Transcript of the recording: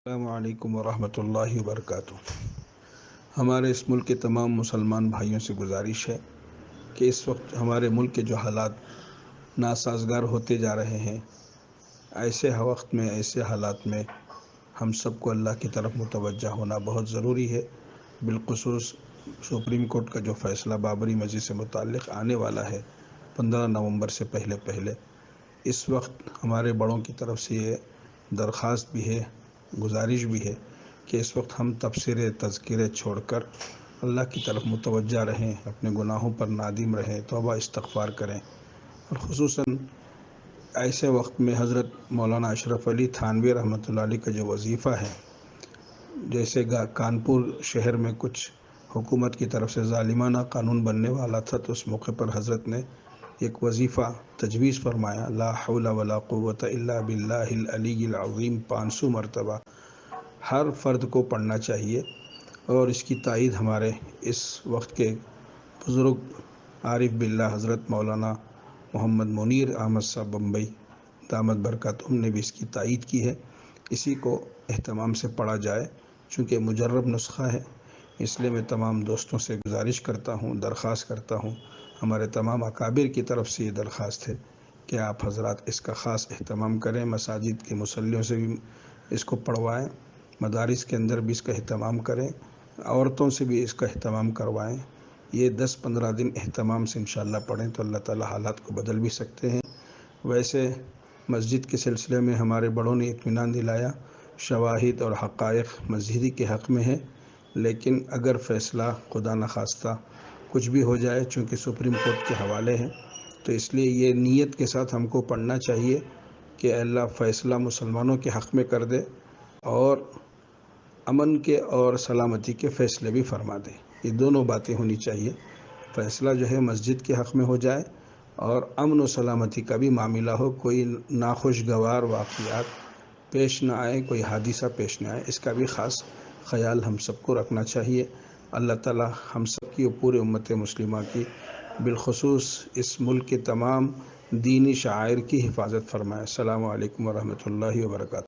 السلام علیکم ورحمۃ اللہ وبرکاتہ۔ ہمارے اس ملک کے تمام مسلمان بھائیوں سے گزارش ہے کہ اس وقت ہمارے ملک کے جو حالات ناسازگار ہوتے جا رہے ہیں، ایسے وقت میں ایسے حالات میں ہم سب کو اللہ کی طرف متوجہ ہونا بہت ضروری ہے۔ بالخصوص سپریم کورٹ کا جو فیصلہ بابری مسجد سے متعلق آنے والا ہے 15 نومبر سے پہلے، اس وقت ہمارے بڑوں کی طرف سے یہ درخواست بھی ہے، گزارش بھی ہے کہ اس وقت ہم تبصرے تذکرے چھوڑ کر اللہ کی طرف متوجہ رہیں، اپنے گناہوں پر نادم رہیں، توبہ استغفار کریں۔ اور خصوصاً ایسے وقت میں حضرت مولانا اشرف علی تھانوی رحمۃ اللہ علیہ کا جو وظیفہ ہے، جیسے کانپور شہر میں کچھ حکومت کی طرف سے ظالمانہ قانون بننے والا تھا، تو اس موقع پر حضرت نے ایک وظیفہ تجویز فرمایا، لا حول ولا قوت الا باللہ العلی العظیم 500 مرتبہ ہر فرد کو پڑھنا چاہیے۔ اور اس کی تائید ہمارے اس وقت کے بزرگ عارف باللہ حضرت مولانا محمد منیر احمد صاحب بمبئی دامت برکاتہم نے بھی اس کی تائید کی ہے۔ اسی کو اہتمام سے پڑھا جائے، چونکہ مجرب نسخہ ہے، اس لیے میں تمام دوستوں سے گزارش کرتا ہوں، درخواست کرتا ہوں، ہمارے تمام اکابر کی طرف سے یہ درخواست ہے کہ آپ حضرات اس کا خاص اہتمام کریں، مساجد کے مصلیوں سے بھی اس کو پڑھوائیں، مدارس کے اندر بھی اس کا اہتمام کریں، عورتوں سے بھی اس کا اہتمام کروائیں۔ یہ 10-15 دن اہتمام سے انشاءاللہ پڑھیں تو اللہ تعالی حالات کو بدل بھی سکتے ہیں۔ ویسے مسجد کے سلسلے میں ہمارے بڑوں نے اطمینان دلایا، شواہد اور حقائق مسجد کے حق میں ہے، لیکن اگر فیصلہ خدا نخواستہ کچھ بھی ہو جائے، چونکہ سپریم کورٹ کے حوالے ہیں، تو اس لیے یہ نیت کے ساتھ ہم کو پڑھنا چاہیے کہ اللہ فیصلہ مسلمانوں کے حق میں کر دے اور امن کے اور سلامتی کے فیصلے بھی فرما دے۔ یہ دونوں باتیں ہونی چاہیے، فیصلہ جو ہے مسجد کے حق میں ہو جائے اور امن و سلامتی کا بھی معاملہ ہو، کوئی ناخوشگوار واقعات پیش نہ آئے، کوئی حادثہ پیش نہ آئے، اس کا بھی خاص خیال ہم سب کو رکھنا چاہیے۔ اللہ تعالی ہم سب کی اور پورے امت مسلمہ کی، بالخصوص اس ملک کے تمام دینی شعائر کی حفاظت فرمائے۔ السلام علیکم ورحمۃ اللہ وبرکاتہ۔